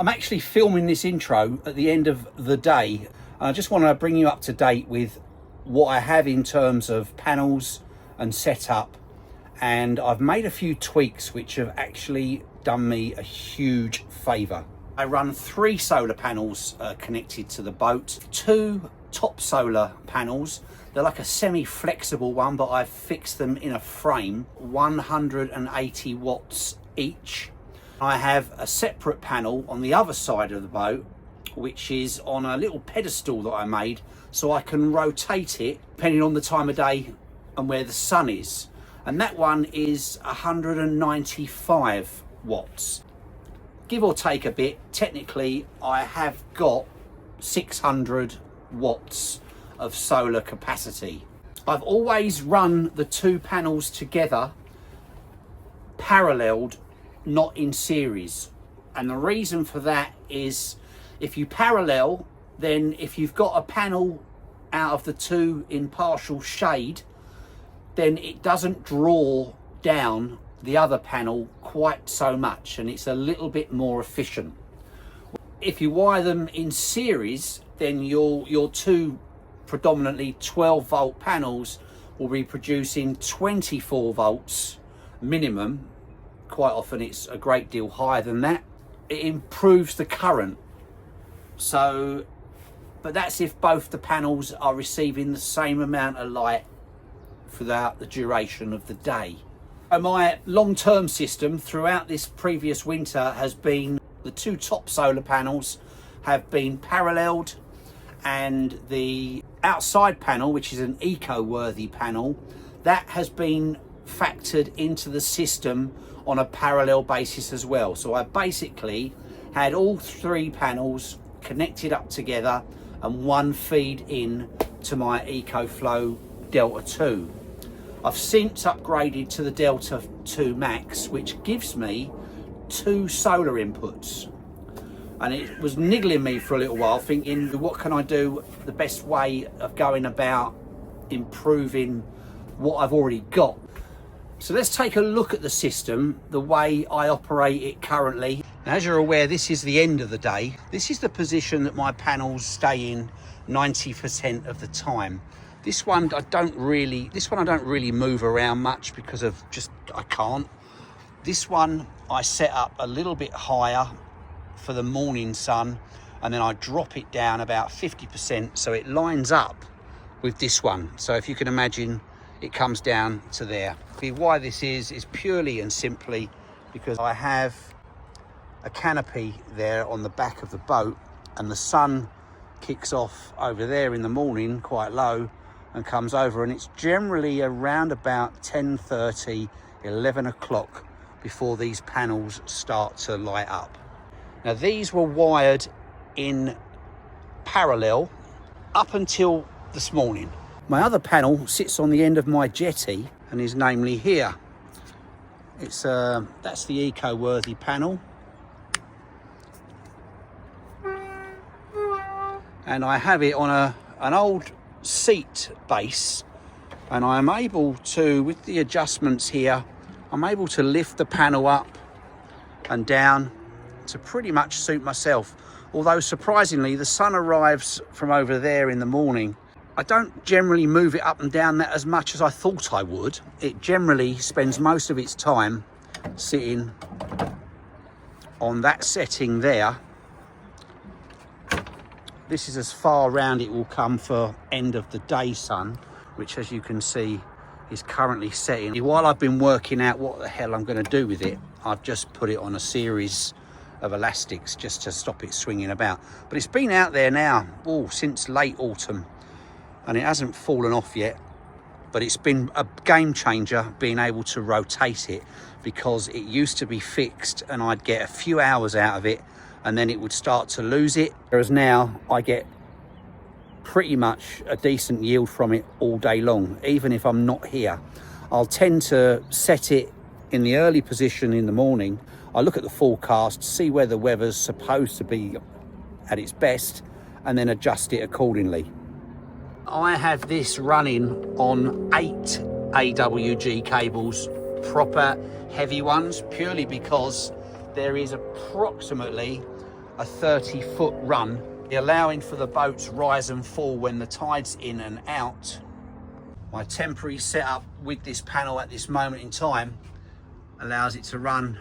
I'm actually filming this intro at the end of the day. I just want to bring you up to date with what I have in terms of panels and setup. And I've made a few tweaks which have actually done me a huge favour. I run 3 solar panels connected to the boat, 2 top solar panels. They're like a semi-flexible one, but I've fixed them in a frame, 180 watts each. I have a separate panel on the other side of the boat, which is on a little pedestal that I made, so I can rotate it depending on the time of day and where the sun is. And that one is 195 watts. Give or take a bit, technically I have got 600 watts of solar capacity. I've always run the 2 panels together, paralleled, not in series. And the reason for that is if you parallel, then if you've got a panel out of the 2 in partial shade, then it doesn't draw down the other panel quite so much, and it's a little bit more efficient. If you wire them in series, then your 2 predominantly 12 volt panels will be producing 24 volts minimum. Quite often it's a great deal higher than that. It improves the current. So, but that's if both the panels are receiving the same amount of light throughout the duration of the day. So my long-term system throughout this previous winter has been the 2 top solar panels have been paralleled, and the outside panel, which is an eco-worthy panel, that has been factored into the system on a parallel basis as well. So I basically had all 3 panels connected up together and one feed in to my Ecoflow Delta 2. I've since upgraded to the Delta 2 Max, which gives me 2 solar inputs. And it was niggling me for a little while, thinking, what can I do the best way of going about improving what I've already got? So let's take a look at the system, the way I operate it currently. Now, as you're aware, this is the end of the day. This is the position that my panels stay in 90% of the time. This one I don't really move around much because of just, I can't. This one I set up a little bit higher for the morning sun, and then I drop it down about 50% so it lines up with this one. So if you can imagine, it comes down to there. Why this is purely and simply because I have a canopy there on the back of the boat, and the sun kicks off over there in the morning quite low and comes over, and it's generally around about 10:30, 11 o'clock before these panels start to light up. Now these were wired in parallel up until this morning. My other panel sits on the end of my jetty and is namely here. It's that's the eco-worthy panel, and I have it on an old seat base, and I'm able to, with the adjustments here, I'm able to lift the panel up and down to pretty much suit myself. Although surprisingly, the sun arrives from over there in the morning. I don't generally move it up and down that as much as I thought I would. It generally spends most of its time sitting on that setting there. This is as far round it will come for end of the day sun, which, as you can see, is currently setting. While I've been working out what the hell I'm going to do with it, I've just put it on a series of elastics just to stop it swinging about. But it's been out there now since late autumn, and it hasn't fallen off yet. But it's been a game changer being able to rotate it, because it used to be fixed and I'd get a few hours out of it and then it would start to lose it, whereas now I get pretty much a decent yield from it all day long, even if I'm not here. I'll tend to set it in the early position in the morning. I look at the forecast, see where the weather's supposed to be at its best, and then adjust it accordingly. I have this running on 8 AWG cables, proper heavy ones, purely because there is approximately a 30-foot run, allowing for the boat's rise and fall when the tide's in and out. My temporary setup with this panel at this moment in time allows it to run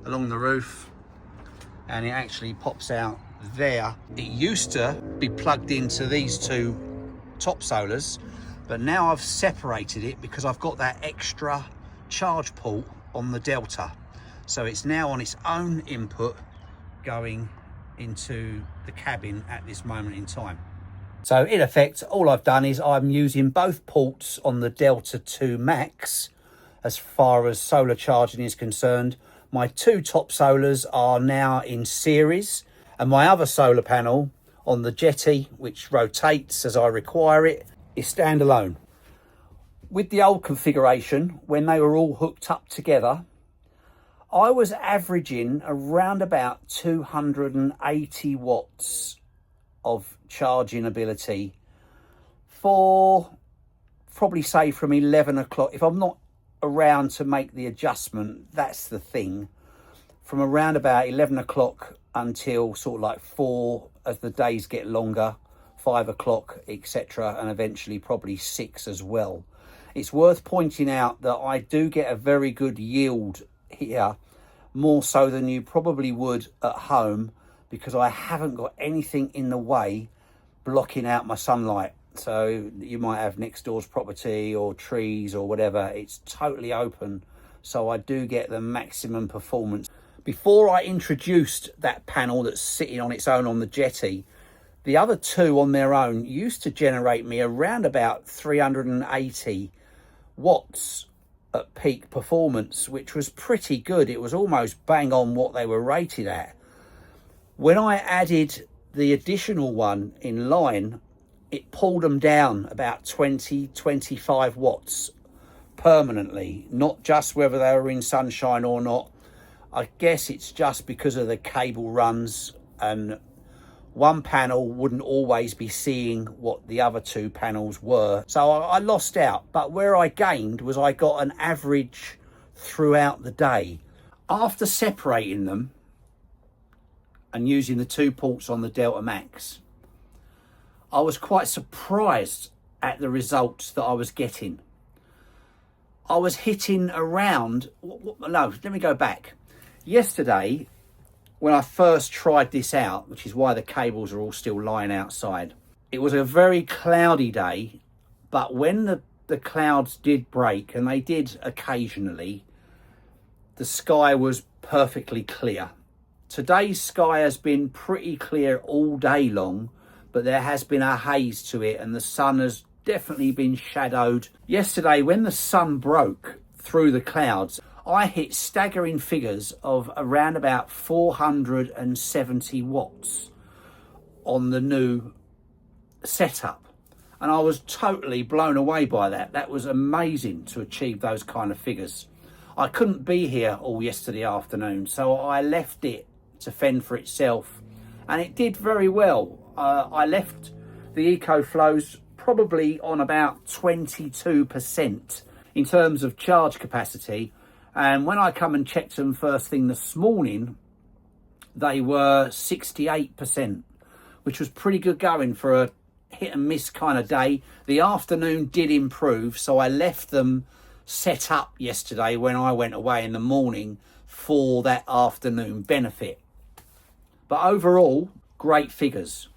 along the roof, and it actually pops out there. It used to be plugged into these two top solars, but now I've separated it because I've got that extra charge port on the Delta. So it's now on its own input going into the cabin at this moment in time. So in effect, all I've done is I'm using both ports on the Delta 2 Max as far as solar charging is concerned. My two top solars are now in series, and my other solar panel on the jetty, which rotates as I require it, is standalone. With the old configuration, when they were all hooked up together, I was averaging around about 280 watts of charging ability for probably say from 11 o'clock. If I'm not around to make the adjustment, that's the thing. From around about 11 o'clock until sort of like 4 as the days get longer, 5 o'clock, etc. And eventually probably 6 as well. It's worth pointing out that I do get a very good yield here, more so than you probably would at home, because I haven't got anything in the way blocking out my sunlight. So you might have next door's property or trees or whatever. It's totally open, so I do get the maximum performance. Before I introduced that panel that's sitting on its own on the jetty, the other two on their own used to generate me around about 380 watts at peak performance, which was pretty good. It was almost bang on what they were rated at. When I added the additional one in line, it pulled them down about 20-25 watts permanently, not just whether they were in sunshine or not. I guess it's just because of the cable runs, and one panel wouldn't always be seeing what the other two panels were. So I lost out, but where I gained was I got an average throughout the day. After separating them and using the two ports on the Delta Max, I was quite surprised at the results that I was getting. I was hitting around, no, let me go back. Yesterday, when I first tried this out, which is why the cables are all still lying outside, it was a very cloudy day, but when the clouds did break, and they did occasionally, the sky was perfectly clear. Today's sky has been pretty clear all day long, but there has been a haze to it, and the sun has definitely been shadowed. Yesterday, when the sun broke through the clouds, I hit staggering figures of around about 470 watts on the new setup. And I was totally blown away by that. That was amazing to achieve those kind of figures. I couldn't be here all yesterday afternoon, so I left it to fend for itself. And it did very well. I left the Ecoflows probably on about 22% in terms of charge capacity. And when I come and checked them first thing this morning, they were 68%, which was pretty good going for a hit and miss kind of day. The afternoon did improve, so I left them set up yesterday when I went away in the morning for that afternoon benefit. But overall, great figures.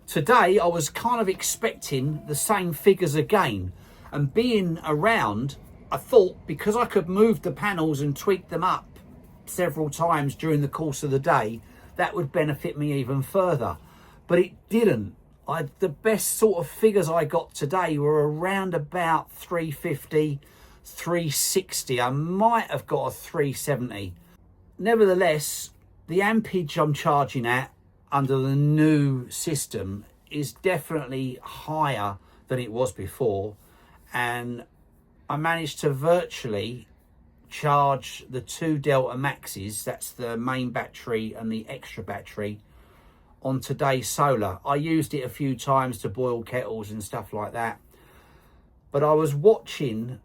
Today, I was kind of expecting the same figures again, and being around, I thought because I could move the panels and tweak them up several times during the course of the day, that would benefit me even further. But it didn't. The best sort of figures I got today were around about 350, 360. I might have got a 370. Nevertheless, the ampage I'm charging at under the new system is definitely higher than it was before, and I managed to virtually charge the two Delta Maxes, that's the main battery and the extra battery, on today's solar. I used it a few times to boil kettles and stuff like that, but I was watching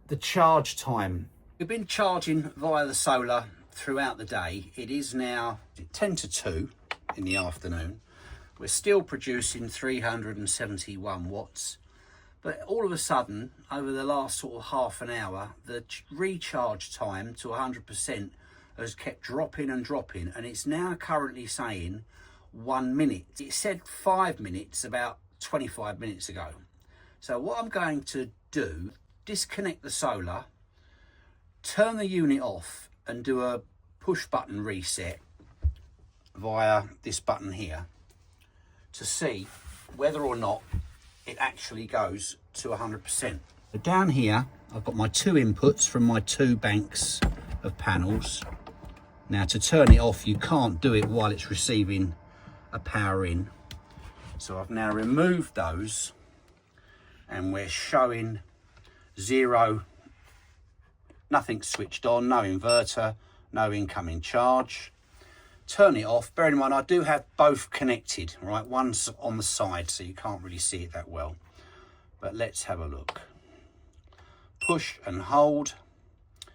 the charge time. We've been charging via the solar throughout the day. It is now 10 to 2 in the afternoon. We're still producing 371 watts. But all of a sudden, over the last sort of half an hour, the recharge time to 100% has kept dropping and dropping, and it's now currently saying 1 minute. It said 5 minutes about 25 minutes ago. So what I'm going to do, disconnect the solar, turn the unit off and do a push button reset via this button here to see whether or not it actually goes to 100%. So down here, I've got my 2 inputs from my 2 banks of panels. Now to turn it off, you can't do it while it's receiving a power in. So I've now removed those and we're showing 0, nothing switched on, no inverter, no incoming charge. Turn it off. Bear in mind, I do have both connected, right? One's on the side, so you can't really see it that well. But let's have a look. Push and hold.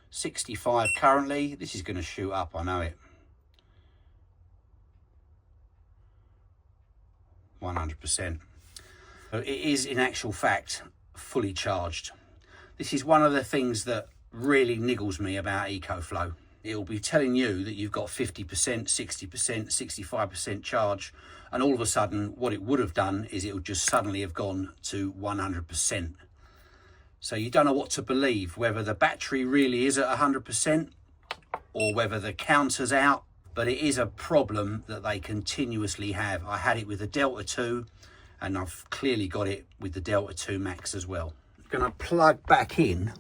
65 currently. This is going to shoot up, I know it. 100%. So it is, in actual fact, fully charged. This is one of the things that really niggles me about Ecoflow. It'll be telling you that you've got 50%, 60%, 65% charge, and all of a sudden what it would have done is it would just suddenly have gone to 100%. So you don't know what to believe, whether the battery really is at 100% or whether the counter's out, but it is a problem that they continuously have. I had it with the Delta 2 and I've clearly got it with the Delta 2 Max as well. I'm going to plug back in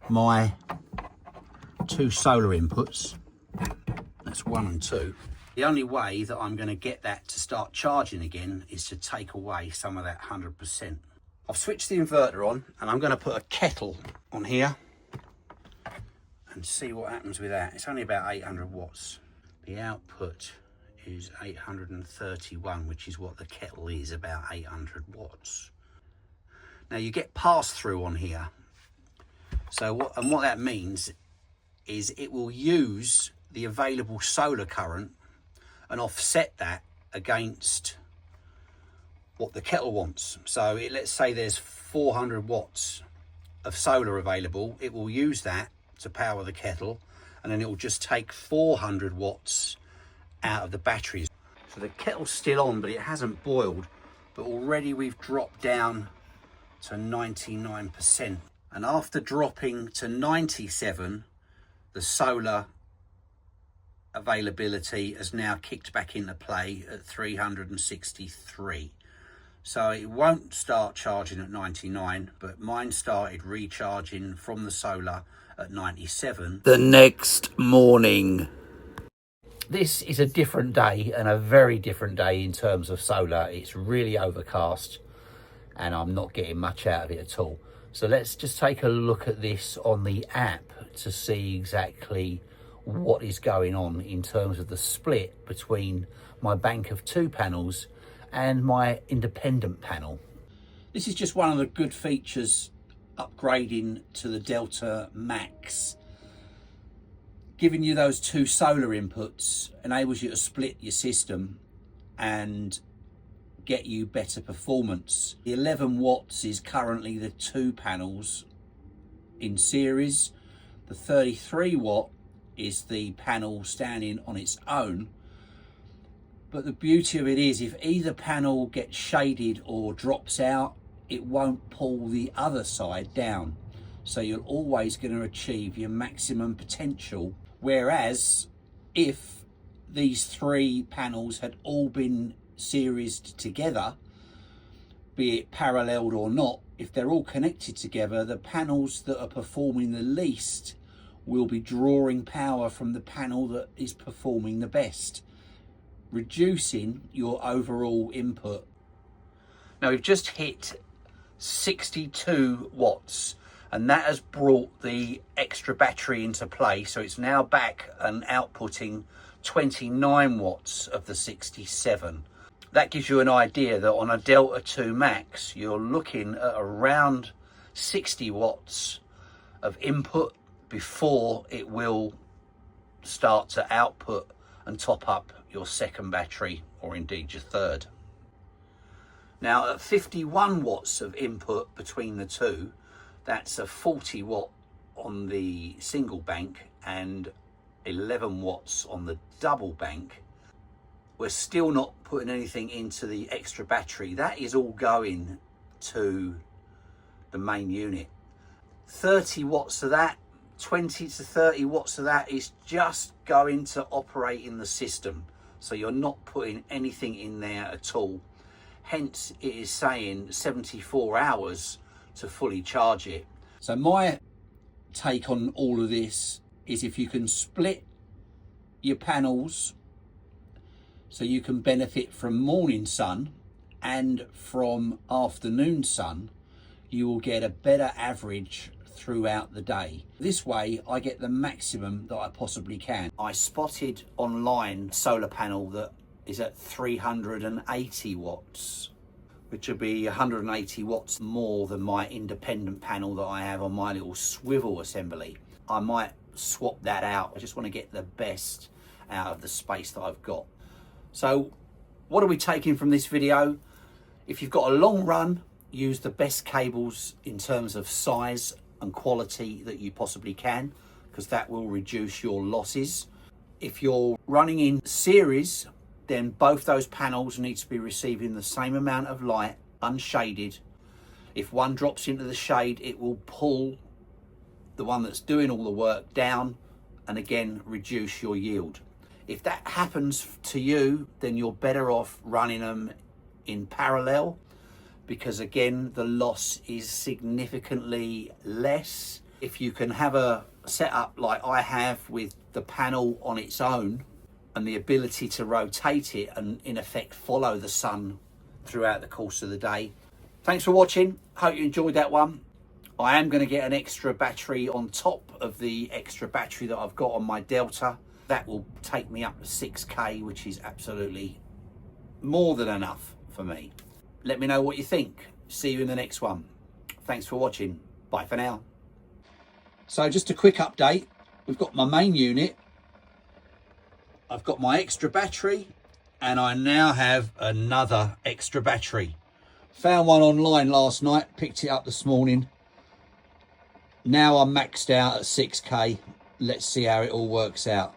my 2 solar inputs. That's 1 and 2. The only way that I'm going to get that to start charging again is to take away some of that 100%. I've switched the inverter on and I'm going to put a kettle on here and see what happens with that. It's only about 800 watts. The output is 831, which is what the kettle is, about 800 watts. Now you get pass-through on here. So what that means is it will use the available solar current and offset that against what the kettle wants. So let's say there's 400 watts of solar available. It will use that to power the kettle, and then it will just take 400 watts out of the batteries. So the kettle's still on, but it hasn't boiled. But already we've dropped down to 99%. And after dropping to 97, the solar availability has now kicked back into play at 363. So it won't start charging at 99, but mine started recharging from the solar at 97 the next morning. This is a different day, and a very different day in terms of solar. It's really overcast and I'm not getting much out of it at all. So let's just take a look at this on the app to see exactly what is going on in terms of the split between my bank of 2 panels and my independent panel. This is just one of the good features upgrading to the Delta Max. Giving you those 2 solar inputs enables you to split your system and get you better performance. The 11 watts is currently the 2 panels in series. The 33 watt is the panel standing on its own. But the beauty of it is, if either panel gets shaded or drops out, it won't pull the other side down. So you're always going to achieve your maximum potential. Whereas if these 3 panels had all been seriesed together, be it paralleled or not, if they're all connected together, the panels that are performing the least will be drawing power from the panel that is performing the best, reducing your overall input. Now we've just hit 62 watts and that has brought the extra battery into play, so it's now back and outputting 29 watts of the 67. That gives you an idea that on a Delta 2 Max you're looking at around 60 watts of input before it will start to output and top up your second battery, or indeed your third. Now at 51 watts of input between the two, that's a 40 watt on the single bank and 11 watts on the double bank. We're still not putting anything into the extra battery. That is all going to the main unit. 30 watts of that, 20 to 30 watts of that is just going to operate in the system. So you're not putting anything in there at all. Hence it is saying 74 hours to fully charge it. So my take on all of this is, if you can split your panels so you can benefit from morning sun and from afternoon sun, you will get a better average throughout the day. This way I get the maximum that I possibly can. I spotted online solar panel that is at 380 watts, which would be 180 watts more than my independent panel that I have on my little swivel assembly. I might swap that out. I just want to get the best out of the space that I've got. So what are we taking from this video? If you've got a long run, use the best cables in terms of size and quality that you possibly can, because that will reduce your losses. If you're running in series, then both those panels need to be receiving the same amount of light, unshaded. If one drops into the shade, it will pull the one that's doing all the work down and again reduce your yield. If that happens to you, then you're better off running them in parallel, because again the loss is significantly less. If you can have a setup like I have with the panel on its own and the ability to rotate it and in effect follow the sun throughout the course of the day. Thanks for watching. Hope you enjoyed that one. I am going to get an extra battery on top of the extra battery that I've got on my Delta. That will take me up to 6K, which is absolutely more than enough for me. Let me know what you think. See you in the next one. Thanks for watching. Bye for now. So just a quick update. We've got my main unit. I've got my extra battery, and I now have another extra battery. Found one online last night, picked it up this morning. Now I'm maxed out at 6K. Let's see how it all works out.